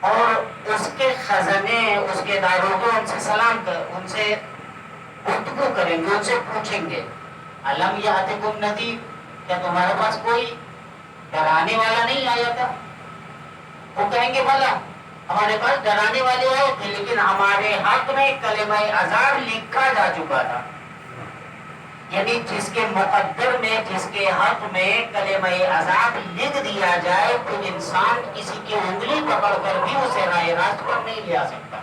اور اس کے خزانے، اس کے داروغے ان سے سلام کر، ان سے گفتگو کریں گے، ان سے پوچھیں گے الم یاتکم نذیر، کیا تمہارے پاس کوئی ڈرانے والا نہیں آیا تھا؟ وہ کہیں گے بھلا ہمارے پاس ڈرانے والے آئے تھے، لیکن ہمارے حق میں کلمہ عذاب لکھا جا چکا تھا. یعنی جس کے مقدر میں، جس کے حق میں کلمہ عذاب لکھ دیا جائے تو انسان کسی کی انگلی پکڑ کر بھی اسے راہ راست پر نہیں لے آ سکتا.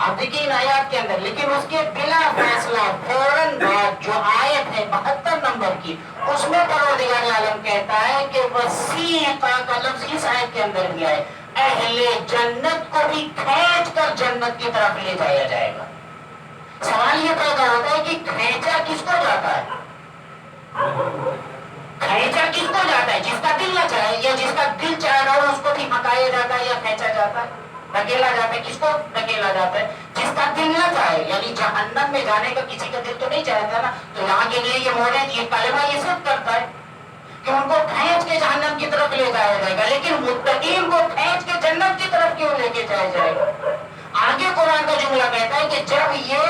آپ دیکھیں ان آیات کے اندر، لیکن اس کے بلا فیصلہ فوراً بعد جو آیت ہے 72 نمبر کی، اس میں پروردگار عالم کہتا ہے کہ وسیقہ کا لفظ اس آیت کے اندر بھی آئے، اہل جنت کو بھی کھینچ کر جنت کی طرف لے جایا جائے گا. سوال یہ پیدا ہوتا ہے کہ کھینچا کس کو جاتا ہے؟ کھینچا کس کو جاتا ہے؟ جس کا دل نہ چاہے، یا جس کا دل چاہ رہا ہو اس کو بھی ہٹایا جاتا ہے یا کھینچا جاتا ہے، ڈھکیلا جاتا ہے. کس کو ڈھکیلا جاتا ہے؟ جس کا دل نہ چاہے. یعنی جہنم میں جانے کا کسی کا دل تو نہیں چاہتا نا، تو یہاں کے لیے یہ مورد، یہ کلمہ یہ سب کرتا ہے کہ ان کو کھینچ کے جہنم کی طرف لے جایا جائے گا، لیکن متقین کو کھینچ کے جنت کی طرف کیوں لے کے جایا جائے گا؟ آگے قرآن کا جملہ کہتا ہے کہ جب یہ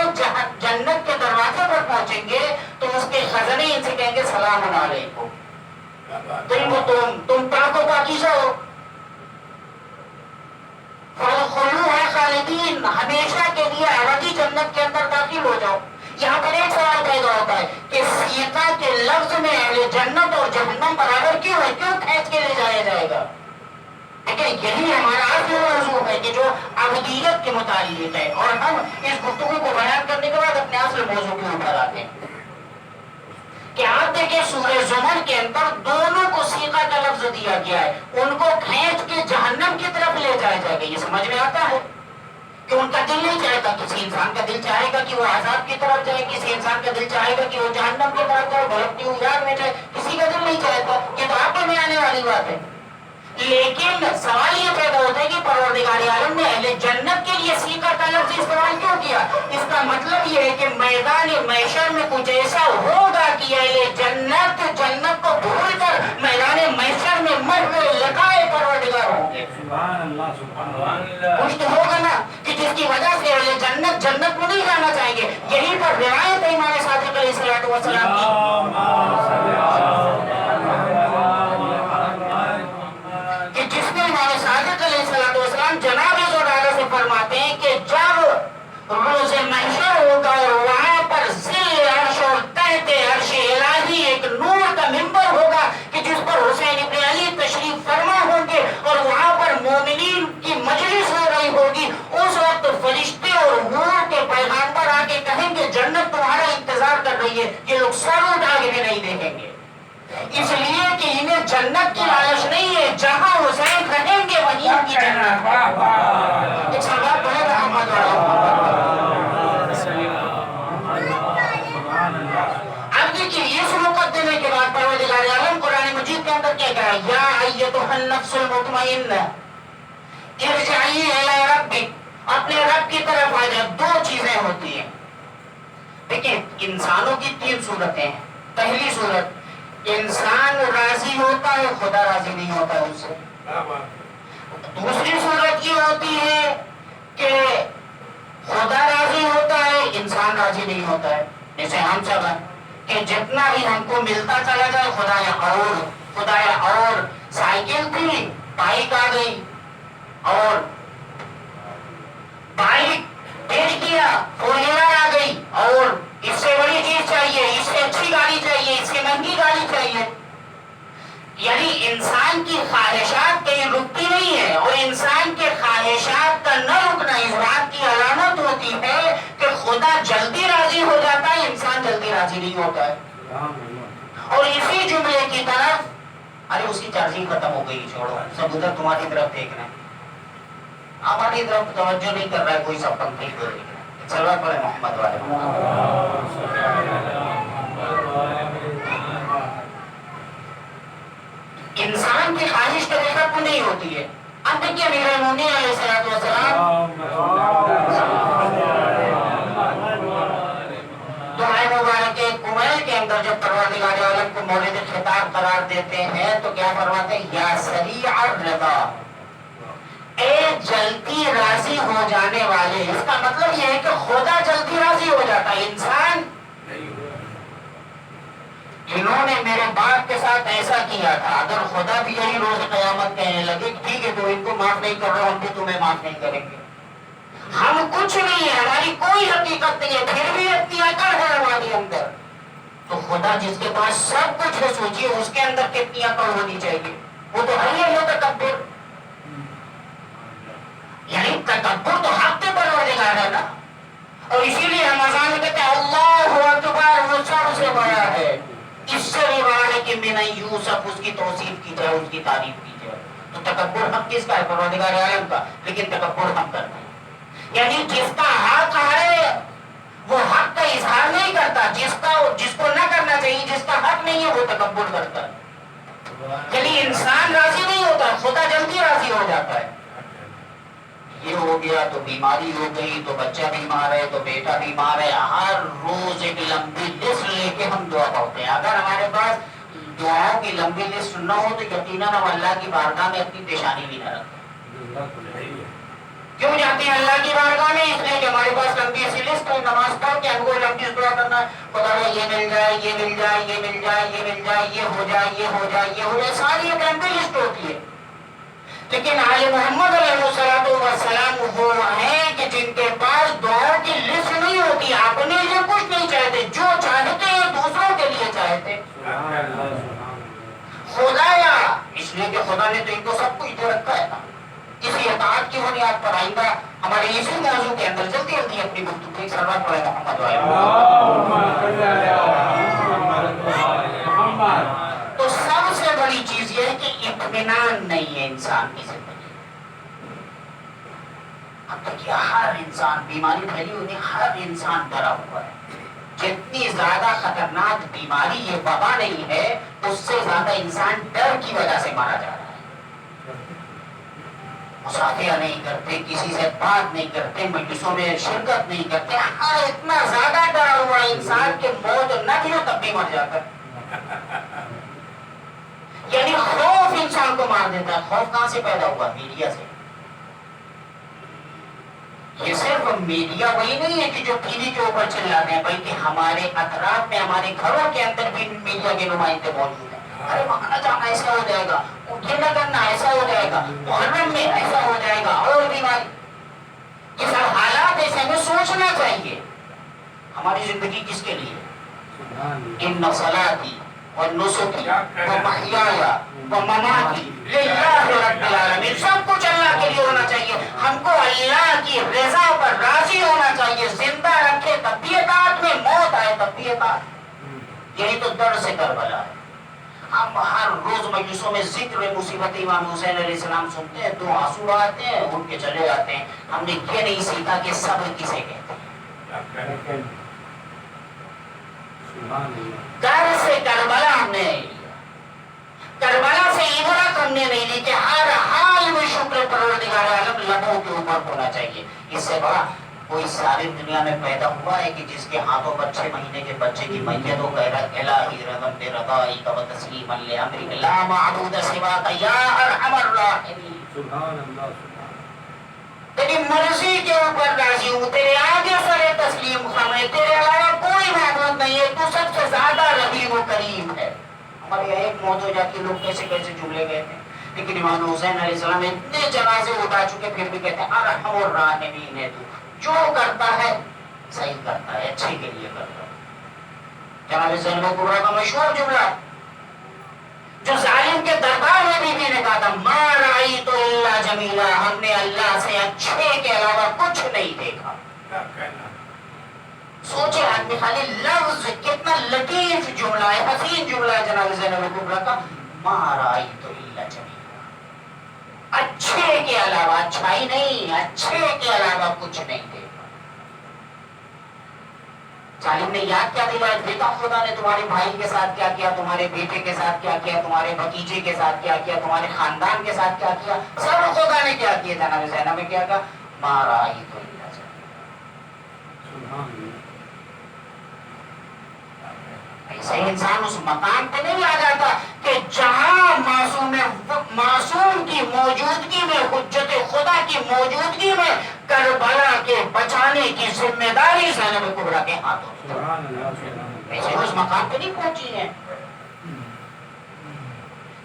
جنت کے دروازے پر پہنچیں گے تو اس کے خزانے ان سے کہیں گے سلام علیکم، تم پاک و پاکیزہ ہو، فادخلوها خالدین، ہمیشہ کے لیے ابدی جنت کے اندر داخل ہو جاؤ. یہاں پر ایک سوال پیدا ہوتا ہے کہ سیقہ کے لفظ میں اہل جنت اور جہنم برابر کیوں ہے؟ کیوں کھینچ کے لے جایا جائے گا؟ لیکن یہی ہمارا اصل موضوع ہے کہ جو ابدیت کے متعلق ہے، اور ہم اس گفتگو کو بیان کرنے کے بعد اپنے اصل موضوع کے اوپر آتے ہیں کہ آپ دیکھیں سورہ زمر کے اندر دونوں کو سیقہ کا لفظ دیا گیا ہے. ان کو کھینچ کے جہنم کی طرف لے جایا جائے گا. یہ سمجھ میں آتا ہے کہ ان کا دل نہیں چاہتا. کسی انسان کا دل چاہے گا کہ وہ عذاب کی طرف جائے، کسی انسان کا دل چاہے گا کہ وہ جہنم کی طرف جائے، بھٹکتی ہوئی راہ میں جائے. کسی کا دل نہیں چاہتا. یہ تو آپ میں آنے والی بات ہے. لیکن سوال یہ پیدا ہوتا ہے کہ پروردگار عالم نے اہل جنت کے لیے سیقہ کا لفظ استعمال کیوں کیا؟ اس کا مطلب یہ ہے کہ میدان محشر میں کچھ ایسا ہوگا کہ اہل جنت جنت کو بھول کر میدان محشر میں مرے لگائے پروردگار ہوں گے. سبحان اللہ سبحان اللہ. کچھ تو ہوگا نا کہ جس کی وجہ سے اہل جنت جنت میں نہیں جانا چاہیں گے. یہیں پر روایت ہے امام صادق علیہ الصلوۃ والسلام کی، جس میں امام صادق علیہ الصلوۃ والسلام جناب زرارہ سے فرماتے ہیں کہ جب روز محشر ہوگا اور وہاں پر ذل عرش اور تحت عرش الہی ایک نور کا منبر ہوگا کہ جس پر حسین ابن علی تشریف فرما ہوں گے اور وہاں پر مومنین کی مجلس ہو رہی ہوگی، اس وقت فرشتے اور نور کے پیغامبر آ کے کہیں گے جنت تمہارا انتظار کر رہی ہے. یہ لوگ سر اٹھا کے بھی نہیں دیکھیں گے، اس لیے کہ انہیں جنت کی لالچ نہیں ہے. جہاں حسین رہیں گے وہیں ان کی جنت. ایک سوال بڑے محمد اب دیکھیے اس مقدمے کے بعد پروردگار عالم قرآن مجید کے اندر کیا کہا؟ یا ایتھا النفس المطمئنہ ارجعی الی ربک، اپنے رب کی طرف آ جا. دو چیزیں ہوتی ہیں. دیکھیں انسانوں کی 3 صورتیں ہیں. پہلی صورت انسان راضی ہوتا ہے، خدا راضی نہیں ہوتا ہے اس سے. دوسری صورت یہ ہوتی ہے کہ خدا راضی ہوتا ہے، انسان راضی نہیں ہوتا ہے. جیسے ہم سب ہیں کہ جتنا بھی ہم کو ملتا چلا جائے خدایا اور سائیکل تھی بائک آ گئی، اور بائک بیچ دیا 4 ویلر آ گئی، اور اس سے بڑی چیز چاہیے، اس سے اچھی گاڑی چاہیے، اس سے مہنگی گاڑی چاہیے. یعنی انسان کی خواہشات کہیں رکتی نہیں ہے، اور انسان کے خواہشات کا نہ رکنا اس بات کی علامت ہوتی ہے کہ خدا جلدی راضی ہو جاتا ہے، انسان جلدی راضی نہیں ہوتا ہے. اور اسی جملے کی طرف ارے اس کی چارجنگ ختم ہو گئی، چھوڑو سب ادھر تمہاری طرف دیکھنا ہے، ہماری طرف توجہ نہیں کر رہا ہے کوئی. سب پنکھے کو چلو پڑے محمد والے. انسان کی خواہش کے دیکھا کو نہیں ہوتی ہے. اب دیکھیے امیر المومنین علیہ الصلوۃ والسلام دعائے مبارکہ کمیل کے اندر جب پروردگار عالم کو مورد خطاب قرار دیتے ہیں تو کیا فرماتے ہیں؟ یا سریع الرضا، جلدی راضی ہو جانے والے، اس کا مطلب یہ ہے کہ خدا جلدی راضی ہو جاتا ہے، انسان انہوں نے میرے باپ کے ساتھ ایسا کیا تھا، اگر خدا بھی یہی روز قیامت کہنے لگے ٹھیک ہے تو ان کو معاف نہیں کر رہا، ہم بھی تمہیں معاف نہیں کریں گے، ہم کچھ نہیں ہے، ہماری کوئی حقیقت نہیں ہے، پھر بھی اتنی عقل ہے ہمارے اندر، تو خدا جس کے پاس سب کچھ ہے سوچیے اس کے اندر کتنی عقل ہونی چاہیے، وہ تو ہے ہی تکبر، یعنی تکبر تو حق کے پروردگار ہے نا، اور اسی لیے ہم اذان میں کہتے ہیں اللہ اکبر، وہ سب سے بڑا ہے، اس سے بھی بڑا ہے کہ من یوسف، اس کی توصیف کی جائے، اس کی تعریف کی جائے، تو تکبر حق کس کا ہے؟ پروردگار عالم کا، لیکن تکبر ہم کرتے ہیں، یعنی جس کا حق ہے وہ حق کا اظہار نہیں کرتا، جس کو نہ کرنا چاہیے، جس کا حق نہیں ہے وہ تکبر کرتا ہے، یعنی انسان راضی نہیں ہوتا، خدا جلدی راضی ہو جاتا ہے، یہ ہو گیا تو بیماری ہو گئی، تو بچہ بیمار ہے، تو بیٹا بیمار ہے، ہر روز ایک لمبی لسٹ لے کے ہم دعا پڑھتے ہیں، اگر ہمارے پاس دعاؤں کی لمبی لسٹ نہ ہو تو یقیناً ہم اللہ کی بارگاہ میں اپنی پیشانی بھی نہ رکھتے، کیوں جاتے ہیں اللہ کی بارگاہ میں؟ اس لیے کہ ہمارے پاس لمبی سی لسٹ ہے، نماز پڑھ کے ہم کو لمبی دعا کرنا ہے، خدا یہ مل جائے، یہ مل جائے، یہ مل جائے، یہ مل جائے، یہ ہو جائے، یہ ہو جائے، یہ ہو جائے، ساری ایک لمبی لسٹ ہوتی ہے، لیکن آل محمد علیہ السلام وہ ہیں کہ جن کے پاس دعاؤں کی لسٹ نہیں ہوتی، اپنے لیے کچھ نہیں چاہتے، جو چاہتے ہیں دوسروں کے لیے چاہتے، خدایا، اس لیے کہ خدا نے تو ان کو سب کچھ دے رکھا ہے نا، اسی اطاعت کی بنیاد پر آئندہ ہمارے اسی موضوع کے اندر جلدی جلدی اپنی گفتگو سرور پڑے محمد تو سب سے بڑی چیز یہ ہے کہ اطمینان نہیں ہے انسان کی زندگی، اب تک یہ ہر انسان بیماری پھیلی ہوئی، ہر انسان ڈرا ہوا ہے، جتنی زیادہ خطرناک بیماری یہ وبا نہیں ہے اس سے زیادہ انسان ڈر کی وجہ سے مارا جا رہا ہے، مصافحہ نہیں کرتے، کسی سے بات نہیں کرتے، مجلسوں میں شرکت نہیں کرتے، ہر اتنا زیادہ ڈرا ہوا انسان کہ موت نہ بھی ہو تب بھی مر جاتا ہے، یعنی خوف انسان کو مار دیتا ہے، خوف کہاں سے پیدا ہوا؟ میڈیا سے، یہ صرف میڈیا وہی نہیں ہے کہ جو ٹی وی کے اوپر چلاتے ہیں، بلکہ ہمارے اطراف میں، ہمارے گھروں کے اندر بھی میڈیا کے نمائندے موجود ہیں، ارے وہاں نہ جانا ایسا ہو جائے گا، یہ نہ کرنا ایسا ہو جائے گا، محرم میں ایسا ہو جائے گا، اور بیماری، یہ سب حالات ایسے ہمیں سوچنا چاہیے ہماری زندگی کس کے لیے؟ ان صلاتی ونسکی ومحیایا ومماتی للہ رب العالمین، سب کچھ اللہ کے لیے ہونا چاہیے، ہم کو اللہ کی رضا پر راضی ہونا چاہیے، زندہ رکھے تب بھی اطاعت میں، موت آئے تب بھی اطاعت، یہی تو در سے کربلا ہے، ہم ہر روز مجلسوں میں ذکر مصیبت امام حسین علیہ السلام سنتے ہیں تو آنسو آتے ہیں، ان کے چلے جاتے ہیں، ہم نے یہ نہیں سیکھا کہ صبر کسے کہتے ہیں، در سے کربلا ہم نے نہیں لیا، کربلا سے عبرت ہم نے نہیں لی کہ ہر حال میں شکر پروردگار عالم لبوں کے اوپر ہونا چاہیے، اس سے بڑا کوئی ساری دنیا میں پیدا ہوا ہے کہ جس کے ہاتھوں پر 6 مہینے کے بچے کی میت ہو، کہہ رہا الہی رغم برضائک و تسلیما لامرک لا معبود سواک یا ارحم الراحمین، سبحان اللہ، تیری مرضی کے اوپر راضی ہوں، تیرے آگے سر تسلیم خم ہے، تیرے علاوہ کوئی معبود نہیں ہے، تو سب سے زیادہ رحیم و کریم ہے، ہمارے ایک موت ہو جاتی لوگ کیسے کیسے جملے کہتے ہیں، لیکن امام حسین علیہ السلام اتنے جنازے اٹھا چکے پھر بھی کہتے ہیں ارحم الراحمین ہے، تو جو کرتا ہے صحیح کرتا ہے، اچھے کے لیے کرتا ہے، جناب زینب کبریٰ کا مشہور جملہ جو ظالم کے دربار میں بھی نے کہا تھا ما رأیت الا جمیلا، ہم نے اللہ سے اچھے کے علاوہ کچھ نہیں دیکھا، سوچے آدمی خالی لفظ کتنا لطیف جملہ ہے، حسین جملہ ہے جناب زینب کبریٰ کا، ما رأیت الا جمیلا، اچھے کے علاوہ، اچھائی نہیں، اچھے کے علاوہ کچھ نہیں دیکھا، ظالم نے یاد کیا دلایا، دیکھا خدا نے تمہارے بھائی کے ساتھ کیا کیا، تمہارے بیٹے کے ساتھ کیا کیا، تمہارے بھتیجے کے ساتھ کیا کیا، تمہارے خاندان کے ساتھ کیا کیا، سب خدا نے کیا کیا، جناب زینب نے کیا کہا ما رأیت الا جمیلا، ایسے انسان اس مقام پہ نہیں آ جاتا کہ جہاں معصوم کی موجودگی میں حجت خدا کی موجودگی میں کربلا کے بچانے کی ذمہ داری زینب کبریٰ کے ہاتھوں میں۔ سبحان اللہ سبحان اللہ۔ ایسے اس مقام پہ نہیں پہنچی ہے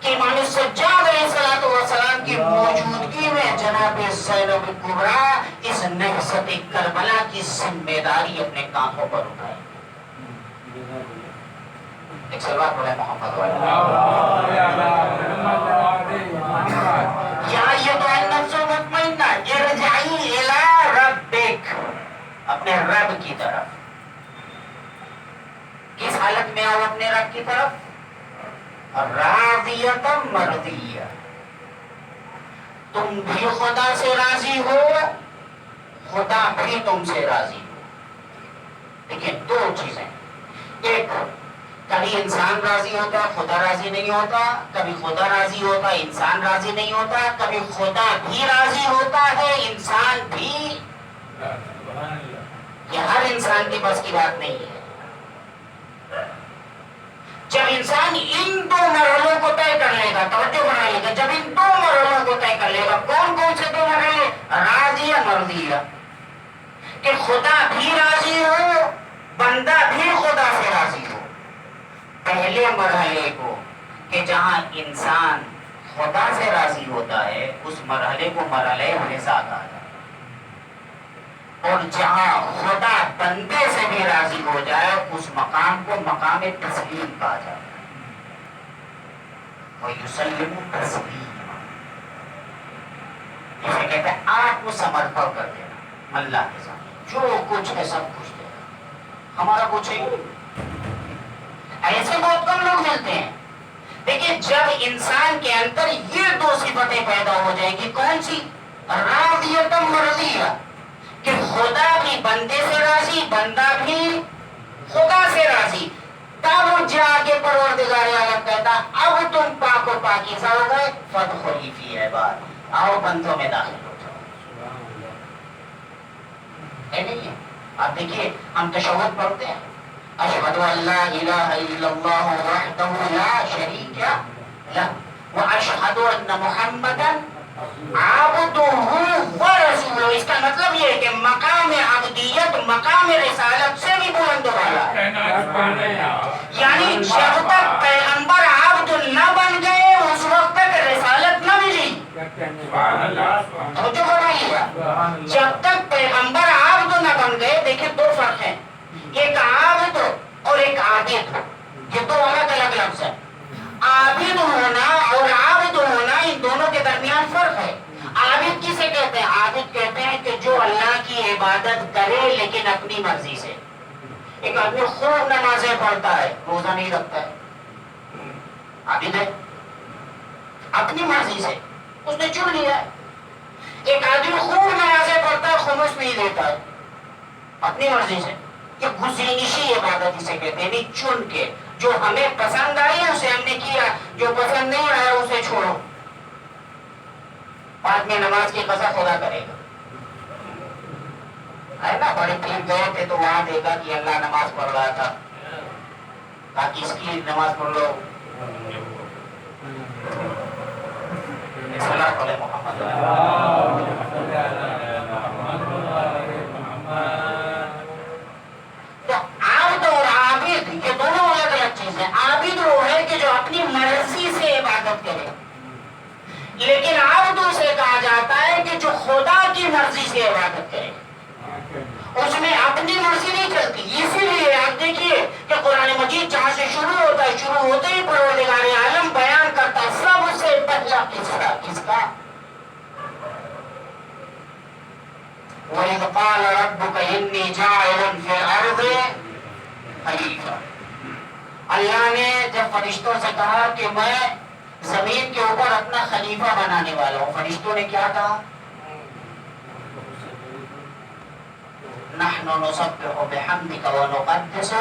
کہ امام سجاد علیہ السلام کی موجودگی میں جناب زینب کبریٰ اس نہضت کربلا کی ذمہ داری اپنے کانپوں پر اٹھائے۔ ایک سلوات پڑھے محمد یا ایھا النفس المطمئنہ ارجعی الی ربک، اپنے رب کی طرف۔ کس حالت میں آؤ اپنے رب کی طرف؟ راضیۃ مرضیہ، تم بھی خدا سے راضی ہو، خدا بھی تم سے راضی ہو۔ دیکھیں دو چیزیں، ایک کبھی انسان راضی ہوتا ہے خدا راضی نہیں ہوتا، کبھی خدا راضی ہوتا ہے انسان راضی نہیں ہوتا، کبھی خدا بھی راضی ہوتا ہے انسان بھی۔ یہ ہر انسان کے بس کی بات نہیں ہے۔ جب انسان ان دو مرحلوں کو طے کر لے گا، توجہ بنائیے گا، جب ان دو مرحلوں کو طے کر لے گا، کون کون سے دو مرحلے؟ راضیہ مرضیہ، کہ خدا بھی راضی ہو، بندہ بھی خدا سے راضی ہو۔ پہلے مرحلے کو کہ جہاں انسان خدا سے راضی ہوتا ہے، اس مرحلے کو مرحلے رضا کہا جاتا ہے، اور جہاں خدا بندے سے بھی راضی ہو جائے اس مقام کو مقام تسلیم کہا جاتا ہے۔ وَيُسَلِّمُ تَسْلِيمًا، جسے کہتے ہیں آپ کو سمرپن کر دینا اللہ کے سامنے، جو کچھ ہے سب کچھ دے گا، ہمارا کچھ ہے۔ ایسے بہت کم لوگ ملتے ہیں۔ دیکھیں جب انسان کے اندر یہ دو صفتیں پیدا ہو جائیں گی، کون سی؟ راضیۃ مرضیہ، کہ خدا بھی بندے سے راضی، بندہ بھی خدا سے راضی، تب جا کے پروردگار عالم کہتا اب تم پاک و پاکیزہ ہو گئے، فادخلی فی عبادی، آؤ بندوں میں داخل ہو جاؤ۔ ہے نہیں ہے؟ آپ دیکھیے ہم تشہد پڑھتے ہیں، اشہد ان لا الہ الا اللہ وحدہ لا شریک لہ واشہد ان محمدا عبدہ ورسولہ۔ اس کا مطلب یہ ہے کہ مقام عبدیت مقام رسالت سے بھی بلند والا ہے، یعنی جب تک پیغمبر عبد نہ بن گئے اس وقت تک رسالت نہ ملی۔ توجہ فرمائیے گا، جب تک پیغمبر عبد نہ بن گئے، دیکھیں دو فرق ہیں، ایک عابد اور ایک عابد، یہ دو الگ الگ لفظ ہیں۔ عابد ہونا اور عابد ہونا ان دونوں کے درمیان فرق ہے۔ عابد کسے کہتے ہیں؟ عابد کہتے ہیں کہ جو اللہ کی عبادت کرے لیکن اپنی مرضی سے۔ ایک آدمی خوب نمازیں پڑھتا ہے، روزہ نہیں رکھتا ہے، عابد ہے، اپنی مرضی سے اس نے چن لیا ہے۔ ایک آدمی خوب نمازیں پڑھتا ہے، خمس نہیں دیتا ہے، اپنی مرضی سے۔ یہ گزینشی عبادت اسے کہتے ہیں، نہیں چن کے، جو ہمیں پسند آئی اسے ہم نے کیا، جو پسند نہیں آیا اسے چھوڑو۔ بعد میں نماز کی قضا خدا کرے گا، ہے نا؟ بڑے پیر گئے تھے تو وہاں دیکھا کہ اللہ نماز پڑھ رہا تھا، تاکہ اس کی نماز پڑھ لو۔ صلاۃ علی محمد۔ تو عبد اور عابد یہ دونوں الگ الگ چیزیں۔ عابد وہ ہے کہ جو اپنی مرضی سے عبادت کرے، لیکن عبد اسے کہا جاتا ہے کہ جو خدا کی مرضی سے عبادت کرے، اس میں اپنی مرضی نہیں چلتی۔ اسی لیے آپ دیکھیے کہ قرآن مجید جہاں سے شروع ہوتا ہے، شروع ہوتے ہی پروردگار عالم بیان کرتا ہے سب سے پہلا قصہ کس کا؟ وَإِذْ قَالَ رَبُّكَ إِنِّي جَاعِلٌ فِي الْأَرْضِ خَلِيفَةً، اللہ نے جب فرشتوں سے کہا کہ میں زمین کے اوپر اپنا خلیفہ بنانے والا ہوں، فرشتوں نے کیا کہا؟ نحن نسبح بحمدک ونقدس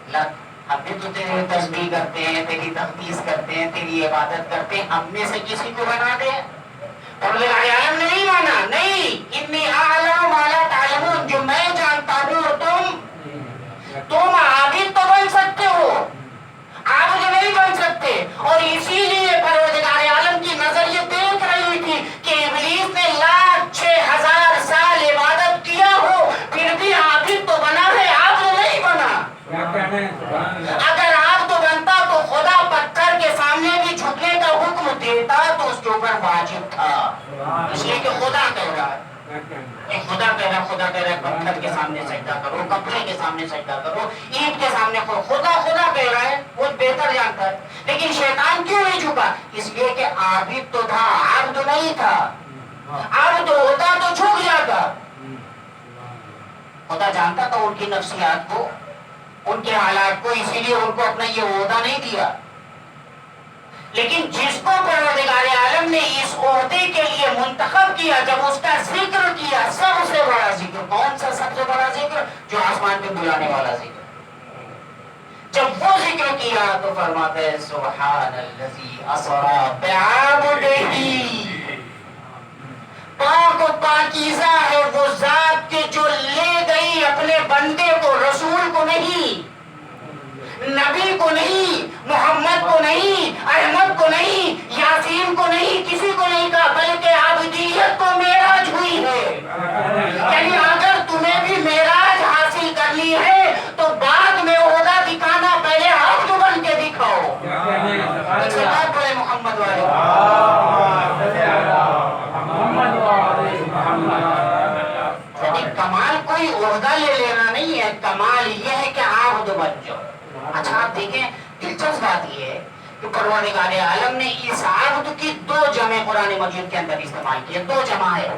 لک، ہم بھی تو تیری تسبیح کرتے ہیں، تیری تقدیس کرتے ہیں، تیری عبادت کرتے ہیں، ہم میں سے کسی کو بنا دے؟ اور عالم نے نہیں مانا، نہیں، انی اعلم ما لا تعلمون، جو میں جانتا ہوں تم عابد تو بن سکتے ہو، عابد نہیں بن سکتے۔ اور اسی لیے پروردگار عالم کی نظر یہ دیکھ رہی تھی کہ ابلیس نے لا اوپر واجب تھا، اس لیے کہ خدا کہہ رہا ہے، خدا کہہ رہا ہے پتھر کے سامنے سجدہ کرو، کپڑے کے سامنے سجدہ کرو، اینٹ کے سامنے خدا کہہ رہا ہے، وہ بہتر جانتا ہے. لیکن شیطان کیوں نہیں جھکا؟ اس لیے کہ عابد تو تھا، عبد نہیں تھا. عبد ہوتا تو جھک جاتا. خدا جانتا تھا ان کی نفسیات کو، ان کے حالات کو، اسی لیے ان کو اپنا یہ عہدہ نہیں دیا. لیکن جس کو پروردگار عالم نے اس عہدے کے لیے منتخب کیا، جب اس کا ذکر کیا، سب سے بڑا ذکر کون سا؟ سب سے بڑا ذکر جو آسمان پہ بلانے والا ذکر. جب وہ ذکر کیا تو فرماتے ہیں سبحان الذی اسری بعبدہ، پاک و پاکیزہ ہے وہ ذات کے جو لے گئی اپنے بندے کو، رسول کو نہیں، نبی کو نہیں، محمد کو نہیں، احمد کو نہیں، یاسین کو نہیں، کسی کو نہیں کہا، بلکہ عبدیت کو معراج ہوئی ہے. یعنی اگر تمہیں بھی معراج حاصل کرنی ہے تو بعد میں عہدہ دکھانا، پہلے عبد بن کے دکھاؤ. پڑھے محمد والے. کمال کوئی عہدہ لے لینا نہیں ہے، کمال یہ ہے کہ عبد بن جاؤ. اچھا آپ دیکھیں، دلچسپ بات یہ ہے کہ پروردگار عالم نے اس عبد کی دو جمع قرآن مجید کے اندر استعمال کی ہے. دو جمع ہے،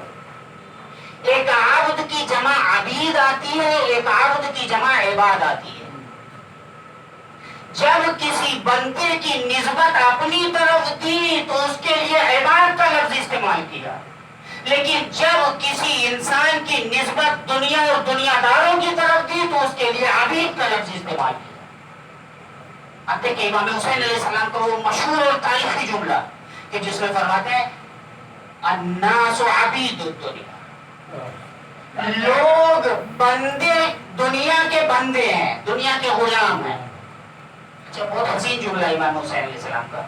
ایک عبد کی جمع عبید آتی ہے، ایک عبد کی جمع عباد آتی ہے. جب کسی بندے کی نسبت اپنی طرف دی تو اس کے لیے عباد کا لفظ استعمال کیا، لیکن جب کسی انسان کی نسبت دنیا اور دنیا داروں کی طرف دی تو اس کے لیے عبید کا لفظ استعمال کیا. اب دیکھیں امام حسین علیہ السلام کا وہ مشہور اور تاریخی جملہ کہ جس میں فرماتے ہیں الناس عبید الدنیا، لوگ بندے دنیا کے بندے ہیں، دنیا کے غلام ہیں. اچھا بہت حسین جملہ امام حسین علیہ السلام کا.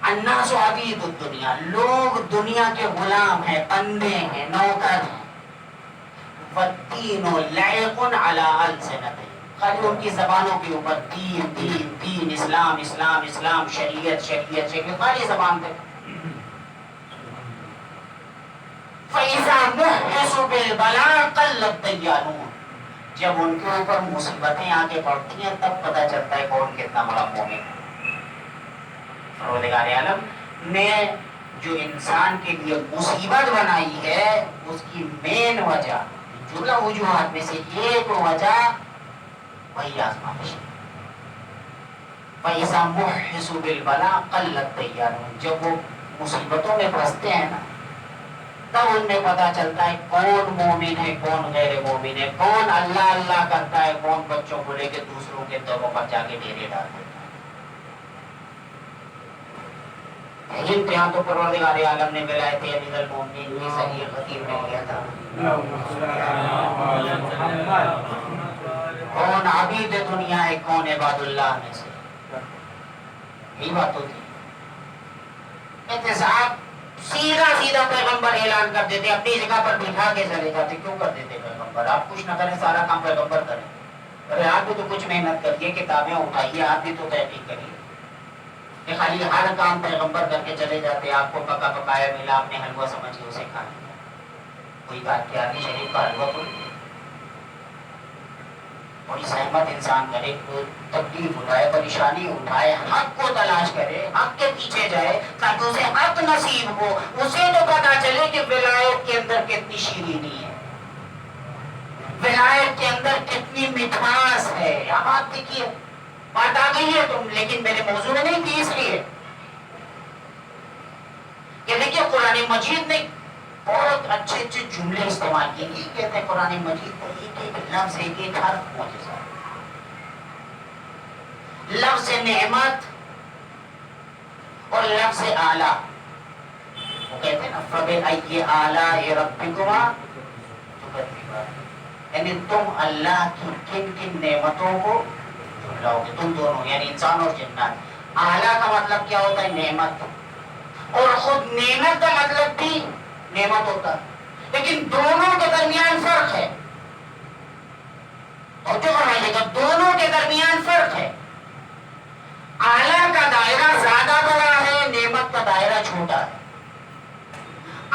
الناس عبید الدنیا، لوگ دنیا کے غلام ہیں، بندے ہیں، نوکر ہیں. والدین لائق علی السنتہم، خالی ان کی زبانوں کے اوپر دین دین دین، اسلام اسلام اسلام، شریعت شریعت شریعت، خالی زبان پہ. فَإِذَا مُحِّسُوا بِالْبَلَاءِ قَلَّ الدَّيَّانُونَ، جب ان کے اوپر مصیبتیں آ کے پڑتی ہیں تب پتہ چلتا ہے کون کتنا بڑا مومن ہے. پروردگار عالم نے جو انسان کے لیے مصیبت بنائی ہے اس کی مین وجہ، جملہ وجوہات میں سے ایک وجہ وہی آزمائش ہے. فَإِذَا مُحِّسُوا بِالْبَلَاءِ قَلَّ الدَّيَّانُونَ، جب وہ مصیبتوں میں پھنستے ہیں نا تب ان میں پتا چلتا ہے کون مومن ہے کون غیر مومن ہے، کون اللہ اللہ کرتا ہے، کون بچوں کو لے کے دوسروں کے دموں پر جا کے ڈیرے ڈال دیتا ہے. امتحان تو پروردگار عالم نے ولایت امیر المومنین کی صحیح خطیر میں لیا تھا. کون عبید دنیا ہے کون عباد اللہ میں سے، یہی بات ہوتی. احتساب سیدھا سیدھا پیغمبر اعلان کر دیتے، اپنی جگہ پر بٹھا کے چلے جاتے. کیوں کر دیتے پیغمبر؟ آپ کچھ نہ کریں، سارا کام پیغمبر کریں. ارے آپ بھی تو کچھ محنت کریے، کتابیں اٹھائیے، آپ بھی تو تحقیق کریے. کہ خالی ہر کام پیغمبر کر کے چلے جاتے، آپ کو پکا پکایا ملا، آپ نے حلوہ سمجھ کے اسے کھا لیا. کوئی بات کیا آدمی شریف کا حلوہ کوئی بڑی سہمت انسان کرے، تکلیف اٹھائے، پریشانی اٹھائے، حق کو تلاش کرے، حق کے پیچھے جائے تاکہ اسے حق نصیب ہو. اسے تو پتا چلے کہ ولایت کے اندر کتنی شیرینی ہے، ولایت کے اندر کتنی مٹھاس ہے. اب آپ دیکھیے بات آ گئی ہے تم، لیکن میرے موضوع میں نہیں تھی، اس لیے کہ دیکھیے قرآن مجید نے بہت اچھے اچھے جملے استعمال کیے. کہتے ہیں قرآن مجید کو ایک ایک لفظ، ایک ایک حرف معجزہ. لفظ نعمت اور لفظ اعلیٰ، وہ کہتے ہیں نا فَبِأَيِّ آلَاءِ رَبِّكُمَا تُكَذِّبَانِ، یعنی تم اللہ کی کن کن نعمتوں کو جھٹلاؤ گے، تم دونوں یعنی انسان اور جنات. اعلیٰ کا مطلب کیا ہوتا ہے؟ نعمت، اور خود نعمت کا مطلب بھی نعمت ہوتا ہے، لیکن دونوں کے درمیان فرق ہے. اور جو فرمائیے گا دونوں کے درمیان فرق ہے. اعلیٰ کا دائرہ زیادہ بڑا ہے، نعمت نعمت کا دائرہ چھوٹا ہے.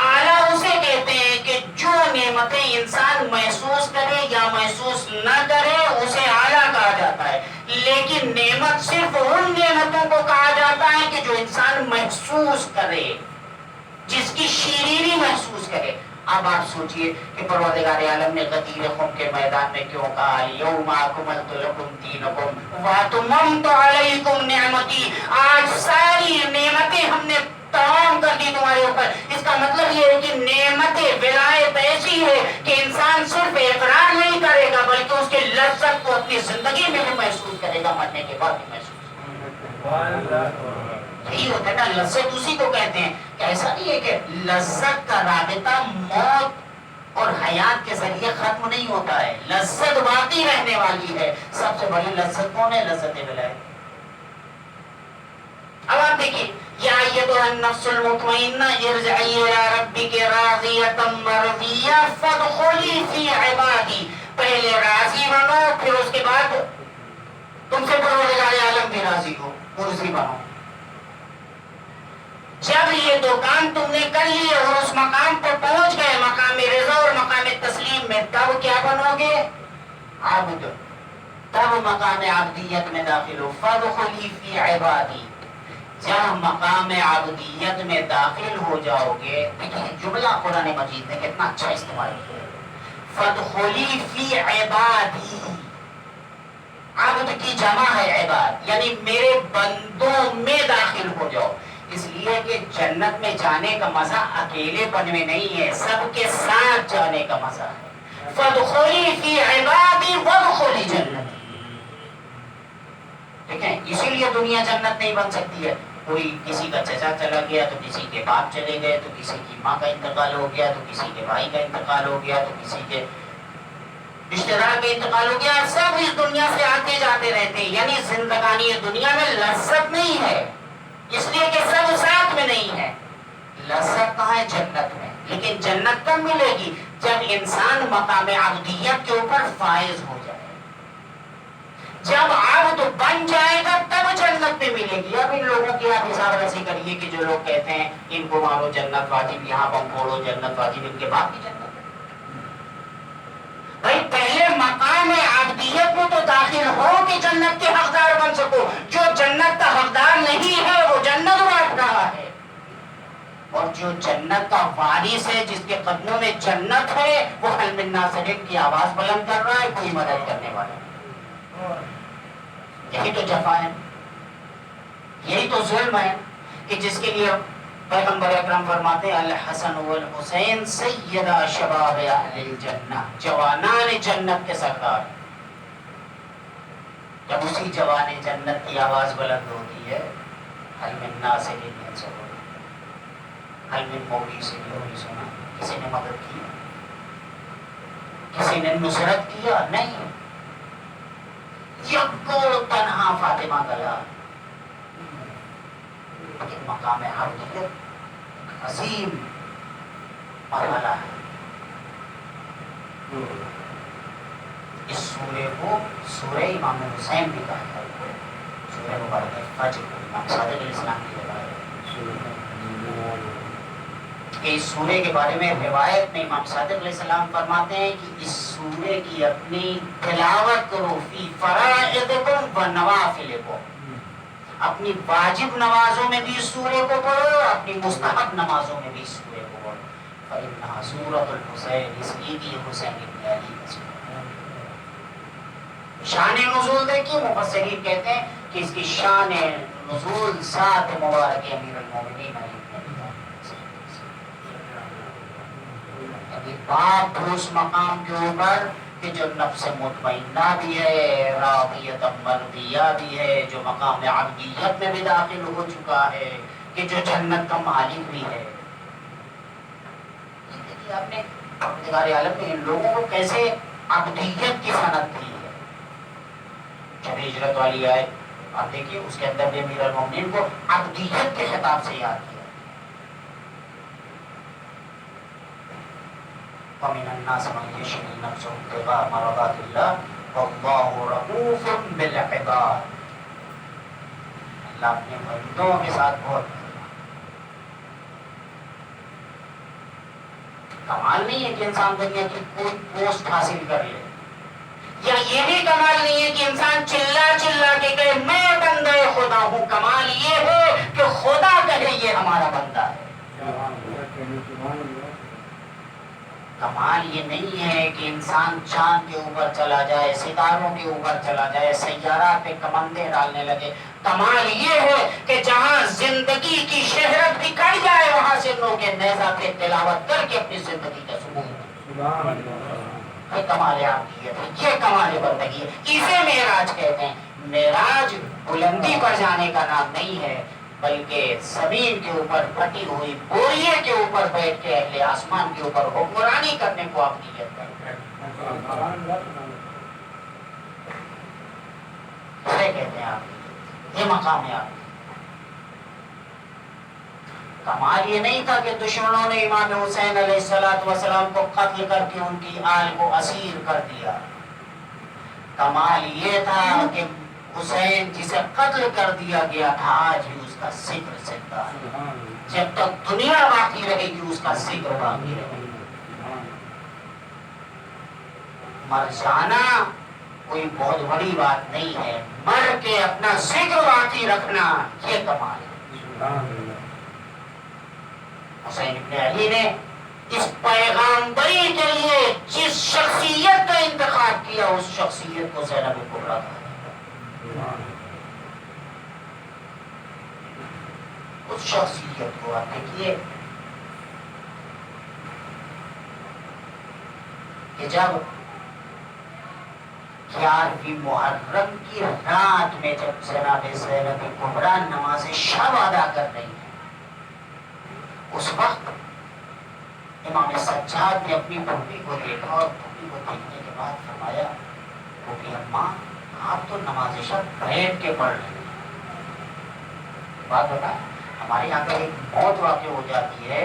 اعلیٰ اسے کہتے ہیں کہ جو نعمتیں انسان محسوس کرے یا محسوس نہ کرے اسے اعلیٰ کہا جاتا ہے. لیکن نعمت صرف ان نعمتوں کو کہا جاتا ہے کہ جو انسان محسوس کرے, جس کی شیرینی محسوس کرے. اب آپ سوچئے کہ پروردگار عالم نے غدیر خم کے میدان میں کیوں کہا الیوم اکملت لکم دینکم واتممت علیکم نعمتی, آج ساری نعمتیں ہم نے تمام کر دی تمہارے اوپر. اس کا مطلب یہ ہے کہ نعمت ولایت ایسی ہے کہ انسان صرف اقرار نہیں کرے گا بلکہ اس کے لذت کو اپنی زندگی میں بھی محسوس کرے گا, مرنے کے بعد بھی محسوس کرے گا. یہی ہوتا ہے نا لذت, اسی کو کہتے ہیں. کہ ایسا نہیں ہے کہ لذت کا رابطہ موت اور حیات کے ذریعے ختم نہیں ہوتا ہے, لذت باقی رہنے والی ہے. سب سے بڑی لذت کون ہے؟ لذت ولایت. اب آپ دیکھیے, یا ایھا النفس المطمئنہ ارجعی الی ربک راضیۃ مرضیہ فادخلی فی عبادی. پہلے راضی بنو, پھر اس کے بعد تم سے پروردگار عالم بھی راضی ہو, مرضی بنو. جب یہ دو کام تم نے کر لیے اور اس مقام پر پہنچ گئے, مقام رضا اور مقام تسلیم میں, تب کیا بنو گے؟ عبد. تب مقام عبدیت میں داخل ہو. فادخلی فی عبادی. جب مقام عبدیت میں داخل ہو جاؤ گے, جملہ قرآن مجید نے کتنا اچھا استعمال کیا. فادخلی فی عبادی, عبد کی جمع ہے عباد, یعنی میرے بندوں میں داخل ہو جاؤ. اس لیے کہ جنت میں جانے کا مزہ اکیلے پن میں نہیں ہے, سب کے ساتھ جانے کا مزہ ہے. فادخلی فی عبادی وادخلی جنت. ٹھیک ہے, اسی لیے دنیا جنت نہیں بن سکتی ہے. کوئی کسی کا چچا چلا گیا تو کسی کے باپ چلے گئے, تو کسی کی ماں کا انتقال ہو گیا, تو کسی کے بھائی کا انتقال ہو گیا, تو کسی کے رشتے دار کا انتقال ہو گیا. سب اس دنیا سے آتے جاتے رہتے ہیں. یعنی زندگانی دنیا میں لذت نہیں ہے, اس لیے کہ سب ساتھ میں نہیں ہے. لذت کہاں ہے؟ جنت میں. لیکن جنت کب ملے گی؟ جب انسان مقام عبدیت کے اوپر فائز ہو جائے, جب عبد بن جائے گا تب جنت میں ملے گی. اب ان لوگوں کی آپ حساب رسی کریے کہ جو لوگ کہتے ہیں ان کو مارو جنت واجب, یہاں بم پھوڑو جنت واجب, ان کے بعد بھی جنت ہے. بھائی پہلے مقام عبدیت میں تو داخل ہو کہ جنت کے حقدار بن سکو. جو جنت کا حقدار نہیں ہے وہ جنت بانٹ رہا ہے, اور جو جنت کا وارث ہے, جس کے قدموں میں جنت ہے, وہ حل من ناصرین کی آواز بلند کر رہا ہے, کوئی مدد کرنے والا نہیں. یہی تو جفا ہے, یہی تو ظلم ہے کہ جس کے لیے پیغمبر اکرم فرماتے ہیں الحسن والحسین سیدا شباب اہل الجنہ, جوانان جنت کے سردار. جب اسی جوان جنت کی آواز بلند ہوتی ہے, حل من ناصرین ینصرون, حل من مغیث یغیثنا, کسی نے مدد کی, کسی نے نصرت کیا نہیں. یکو تنہا فاطمہ گیا. لیکن مقام عبدیت عظیم مرحلہ ہے. اس سورے کو سورہ امام حسین بھی کہا ہے, سورہ مبارک فجر, امام صادق علیہ السلام کی روایت. اس سورے کے بارے میں روایت میں امام صادق علیہ السلام فرماتے ہیں کہ اس سورے کی اپنی تلاوت کرو فی فرائضکم و نوافلکم, اپنی واجب نمازوں میں بھی اس سورے کو پڑھو, اپنی مستحب نمازوں میں بھی اس سورے کو پڑھو. فإنہا سورۃ الحسین, اس لیے کہ یہ حسین ابن علی کا سورہ ہے. شان نزول دیکھیے, مفسرین کہتے ہیں کہ اس کی شان نزول ذات مبارک امیر المومنین علی بن ابی طالب, باپ اس مقام کے اوپر کہ جو نفس مطمئنہ بھی ہے, راضیۃ مرضیہ بھی ہے, جو مقام عبدیت میں بھی داخل ہو چکا ہے, کہ جو جنت کا مالک بھی ہے. دیکھیے آپ نے پروردگار عالم نے ان لوگوں کو کیسے عبدیت کی صنعت دی ہے. جب ہجرت والی آئے, آپ دیکھیے اس کے اندر بھی امیر المومنین کو عبدیت کے خطاب سے یاد کیا. وَمِنَ النَّاسِ مَن يَشْرِي نَفْسَهُ ابْتِغَاءَ مَرْضَاتِ اللَّهِ وَاللَّهُ رَءُوفٌ بِالْعِبَادِ. اللہ اپنے بندوں کے ساتھ بہت کمال نہیں ہے کہ انسان دنیا کی کوئی پوسٹ حاصل کر لے، یا یہ بھی کمال نہیں ہے کہ انسان چلا چلا کے کہے میں بندہ خدا ہوں. کمال یہ ہے کہ خدا کہے یہ ہمارا بندہ ہے. کمال یہ نہیں ہے کہ انسان چاند کے اوپر چلا جائے، ستاروں کے اوپر چلا جائے، سیارات پہ کمندیں ڈالنے لگے. کمال یہ ہے کہ جہاں زندگی کی شہرت بھی کٹ جائے وہاں سے لوگ نیزہ پہ تلاوت کر کے اپنی زندگی کا ثبوت. یہ کمال عابدیت ہے، یہ کمال بندگی ہے. اسے معراج کہتے ہیں. معراج بلندی پر جانے کا نام نہیں ہے، بلکہ زمین کے اوپر پھٹی ہوئی بوریے کے اوپر بیٹھ کے اہل آسمان کے اوپر حکمرانی کرنے کو عابدیت کرتے ہیں. اسے کہتے ہیں عابدیت، یہ مقام ہے عابدیت. کمال یہ نہیں تھا کہ دشمنوں نے امام حسین علیہ السلام کو قتل کر کے ان کی آل کو اسیر کر دیا. کمال یہ تھا کہ حسین جسے قتل کر دیا گیا تھا آج بھی اس کا ذکر زندہ ہے. جب تک دنیا باقی رہے گی اس کا ذکر باقی رہے گا. مر جانا کوئی بہت بڑی بات نہیں ہے، مر کے اپنا ذکر باقی رکھنا یہ کمال ہے. حسین ابن علی نے اس پیغامبری کے لیے جس شخصیت کا انتخاب کیا اس شخصیت کو زینب کبریٰ کہا. اس شخصیت کو آپ دیکھیے کہ جب 11ویں محرم کی رات میں جب جناب زینب کبریٰ نماز شب ادا کر رہی ہے، اس وقت امام سجاد نے اپنی پھوپھی کو دیکھا اور پھوپھی کو دیکھنے کے بعد فرمایا پھوپھی اماں آپ تو نماز شب بیٹھ کے پڑھ رہے ہیں. بات بتا ہمارے یہاں پر ایک موت واقع ہو جاتی ہے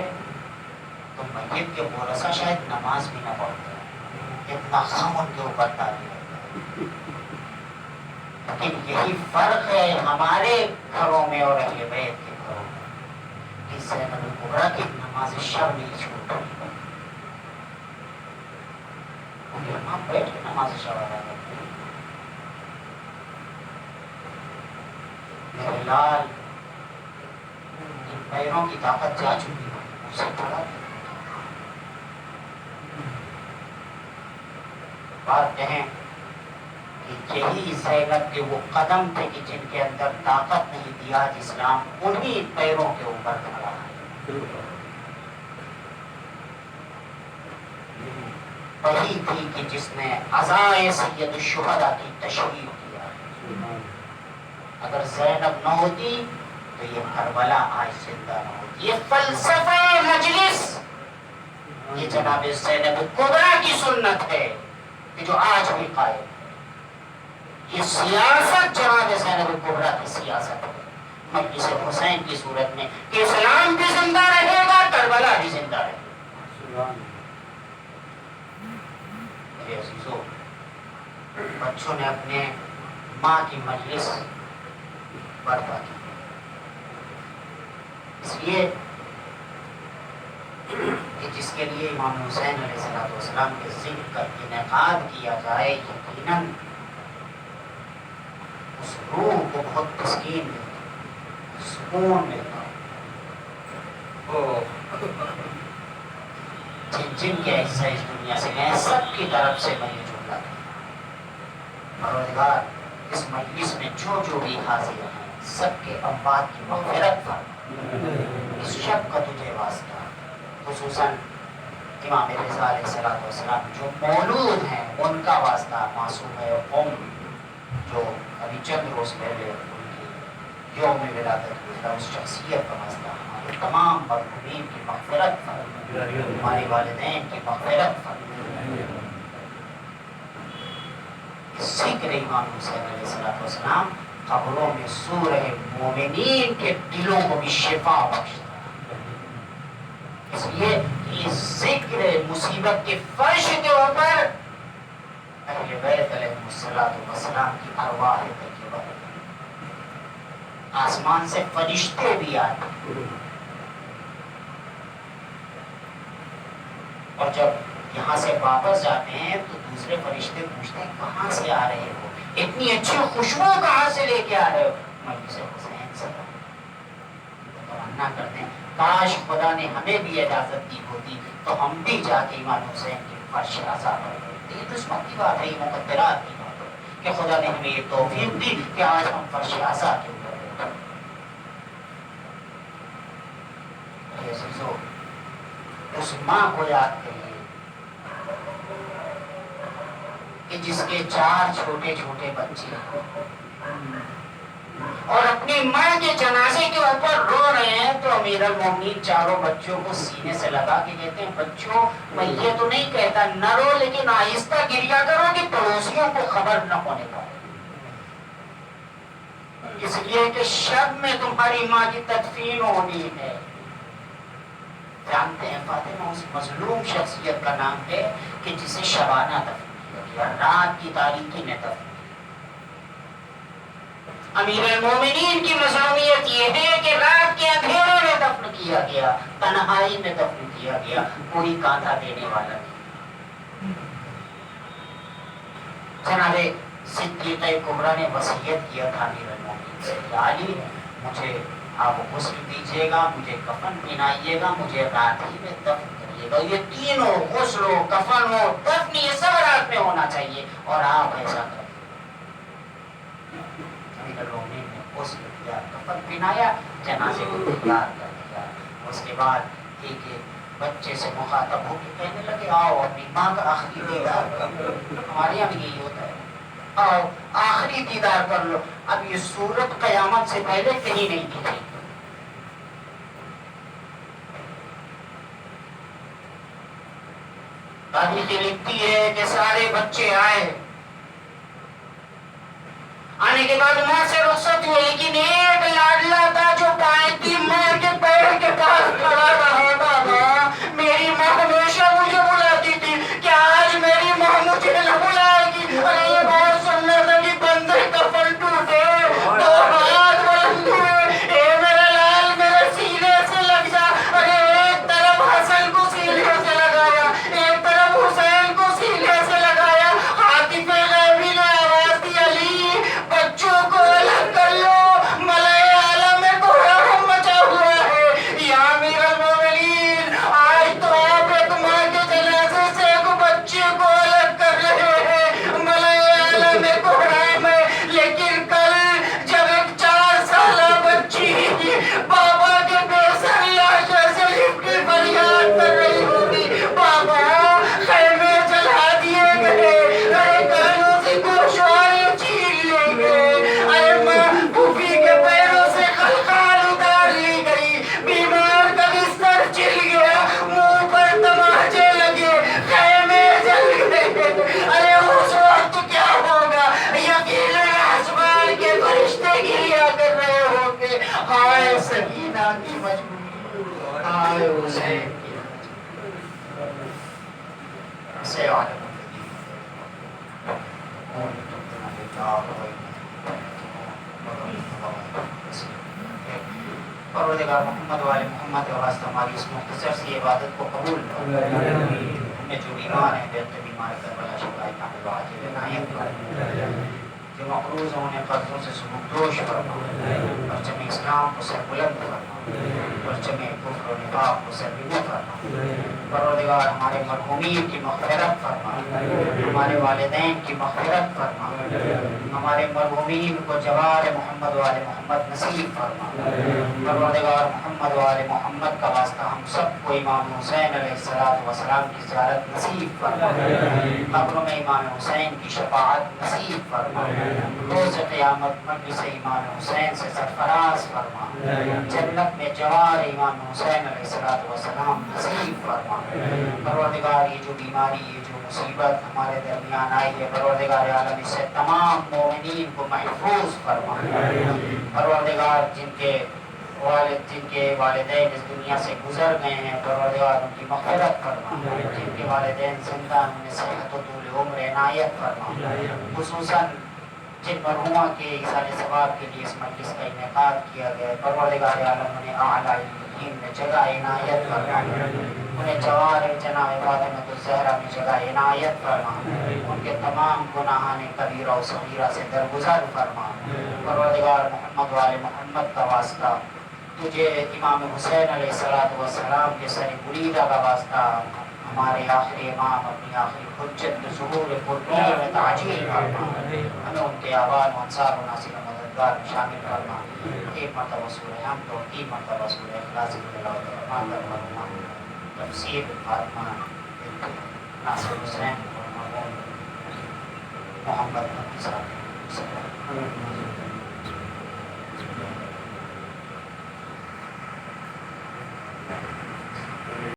تو میت کے ورثہ شاید نماز بھی نہ پڑھتے ہیں، اتنا غم ان کے اوپر تاری ہوتا ہے. لیکن یہی فرق ہے ہمارے گھروں میں اور اہل بیت کے گھروں میں کہ زینب کبریٰ کی نماز شب نہیں چھوٹ رہی. ہم بیٹھ کے نماز شب ادا کرتے ہیں. میرے لال ان پیروں کی طاقت جا چکی ہے، اسے پڑا. بات کہیں کہ یہی زینب کے وہ قدم تھے کہ جن کے اندر طاقت نہیں دیا آج اسلام انہی پیروں کے اوپر کھڑا ہے. وہی تھی کہ جس نے عزائے سید الشہداء کی تشریح کیا. اگر زینب نہ ہوتی تو یہ کربلا آج زندہ نہ ہوتی. یہ فلسفہ مجلس یہ جناب زینب کبریٰ کی سنت ہے کہ جو آج بھی قائم ہے. یہ سیاست جناب زینب کبریٰ کی سیاست ہے مجلس حسین کی صورت میں کہ اسلام بھی زندہ رہے گا، کربلا بھی زندہ رہے گا. میرے عزیزو، بچوں نے اپنے ماں کی مجلس برپا کی. اس لیے کہ جس کے لیے امام حسین علیہ السلام کے ذکر کا انعقاد کیا جائے یقیناً اس روح کو بہت تسکین ملتا، سکون ملتا. جن کے حصہ اس دنیا سے گئے سب کی طرف سے میں یہ جملہ پروردگار اس مجلس میں جو بھی حاضر ہیں سب کے اموات کی مغفرت فرما. اس شب کا تجھے واسطہ خصوصاً امام رضا علیہ السلام جو مولود ہیں ان کا واسطہ، معصوم جو ابھی چند روز پہلے ان کی یوم ولادت ہوئی تھا، اس شخصیت کا واسطہ ہمارے تمام مرحومین کی مغفرت فرما، ہمارے والدین کی مغفرت فرما. ذکر امام حسین علیہ السلام قبروں میں سو رہے مومنین کے دلوں کو بھی شفا بخشتا. اس لیے یہ ذکر مصیبت کے فرش کے اوپر اہل بیت علیہ السلام کی ارواح طیبہ آسمان سے فرشتے بھی آتے. اور جب یہاں سے واپس جاتے ہیں تو دوسرے فرشتے پوچھتے ہیں کہاں سے آ رہے ہو، اتنی اچھی خوشبو کہاں سے لے کے آ رہے ہو؟ مجلس حسین سے تمنا کرتے ہیں کاش خدا نے ہمیں بھی اجازت دی ہوتی تو ہم بھی جا کے امام حسین کی فرش رضا پر ہوتے. یہ قسمت کی بات ہے، یہ مقدرات کی بات ہے کہ خدا نے ہمیں یہ توفیق دی کہ آج ہم فرش رضا کے اوپر ہوتے ہیں. اس ماں کو یاد کریے کہ جس کے 4 چھوٹے چھوٹے بچے اور اپنی ماں کے جنازے کے اوپر رو رہے ہیں تو امیر المومنین چاروں بچوں کو سینے سے لگا کے کہتے ہیں بچوں میں یہ تو نہیں کہتا نہ رو لیکن آہستہ گریا کرو کہ پڑوسیوں کو خبر نہ ہونے پائے، اس لیے کہ شب میں تمہاری ماں کی تدفین ہونی ہے. جانتے ہیں فاطمہ اس مظلوم شخصیت کا نام ہے کہ جسے شبانہ دفن کیا گیا، رات کی تاریکی میں دفن. امیر المومنین کی مظلومیت یہ ہے کہ رات کے اندھیرے میں دفن کیا گیا، تنہائی میں دفن کیا گیا، کوئی کانٹا دینے والا نہیں. جناب صدیقہ کبریٰ نے وصیت کیا تھا امیر المومنین سے کہ علی مجھے آپ غسل دیجیے گا، مجھے کفن پہنائیے گا، مجھے رات ہی میں دفن کریے گا. یہ تینوں غسل ہو، کفن ہو، دفن یہ سب رات میں ہونا چاہیے اور آپ ایسا کریں. امیر المومنین نے غسل کیا، کفن پہنایا، جنازے کو تیار کر دیا. اس کے بعد ایک بچے سے مخاطب ہو کے کہنے لگے آؤ اپنی ماں کا آخری دیدار کر لو. ہمارے یہاں بھی یہی ہوتا ہے، آؤ آخری دیدار کر لو. اب یہ صورت قیامت سے پہلے کہیں نہیں دکھی. تاریخ لکھتی ہے کہ سارے بچے آنے کے بعد ماں سے رخصت ہوئے لیکن ایک لاڈلا تھا جو پائیں کی ماں کے پیر کے پاس کھڑا رہا. بابا میری ماں ہمیشہ مجھے بلاتی تھی، کیا آج میری ماں مجھے نہ بلائے گی؟ ارے یہ بات سننے لگی بندے کفن ٹوٹے، 2 ہاتھ بلند ہوئے، اے میرے لال میرے سینے سے لگ جا. ارے ایک طرف حسن کو سینے سے لگایا، ایک طرف حسین کو سینے سے لگایا. عاطف غیبی نے آواز دی علی بچوں کو الگ کر لو، ملائے اعلیٰ میں کوہراہم مچا ہوا ہے. یا امیر المومنین آج تو آپ ایک ماں کے جنازے سے ایک بچے کو الگ کر رہے ہیں، ملائے اعلیٰ میں کوہراہم ہے، لیکن کل جب ایک 4 سالہ بچی بابا کے بے سر لاشوں سے لپٹ کے فریاد کر رہی ہوگی بابا خیمے جلا دیے گئے، ارے کانوں سے گوشوارے چھین لے گئے، ارے ماں پھوپھی کے پیروں سے خلخال اتار لی گئی، بیمار کا بستر چل گیا، منہ پر تماچے لگے، خیمے جل گئے. ارے اس وقت کیا ہوگا؟ یقیناً آسمان کے فرشتے گریا کر رہے ہوں گے ہائے سکینہ کی مجبوری، ہائے حسین کی سے عالم پروردگار محمد و آل محمد کے واسطے ہماری اس مختصر سی عبادت کو قبول فرما. ہمیں جو بیمار ہیں بہتر بیمار کربلا شفا کامل عاجل عنایت فرما، جو مقروض ہیں انہیں قرضوں سے سبکدوش فرما، پرچم اسلام کو سر بلند فرما، پرچم کفر و نفاق کو سر نگو فرما. پروردگار ہمارے مرحومین کی مغفرت فرما، ہمارے والدین کی مغفرت فرما، ہمارے مرحومین کو جوار محمد و آل محمد نصیب فرما. پروردگار محمد و آل محمد کا واسطہ ہم سب کو امام حسین علیہ السلام کی زیارت نصیب فرما، قبروں میں امام حسین کی شفاعت نصیب فرما، روز قیامت مجلس امام حسین سے سرفراز فرما، جنت میں جوار امام حسین علیہ السلام نصیب فرما. پروردگار یہ جو بیماری، یہ جو مصیبت ہمارے درمیان آئی ہے پروردگار عالم اس سے تمام مومنین کو محفوظ فرما. پروردگار جن کے والدین اس دنیا سے گزر گئے ہیں پروردگار ان کی مغفرت فرما، جن کے والدین زندہ انہیں صحت و طول عمر عنایت فرما. خصوصاً جن مرحومہ کے ایصال ثواب کے لیے اس مجلس کا انعقاد کیا گیا ہے پروردگار عالم انہیں اعلیٰ صالحین میں جگہ عنایت فرما انہیں جوار جناب فاطمۃ الزہرا میں جگہ عنایت فرما ان کے تمام گناہان کبیرہ و صغیرہ سے درگزر فرما پروردگار محمد والے محمد کا واسطہ تجھے امام حسین علیہ السلام کے سر بریدہ کا واسطہ ہمارے آخری امام اپنی آخری حجت کے ظہور پرنور میں تعجیل فرما ہمیں ان کے آبان و انصار و ناصر و مددگار میں شامل فرما ایک مرتبہ سورہ حمد و 3 مرتبہ سورہ اخلاص کی تلاوت فرما تفسیر فاطمہ ناصر حسین محمد نبی صاحب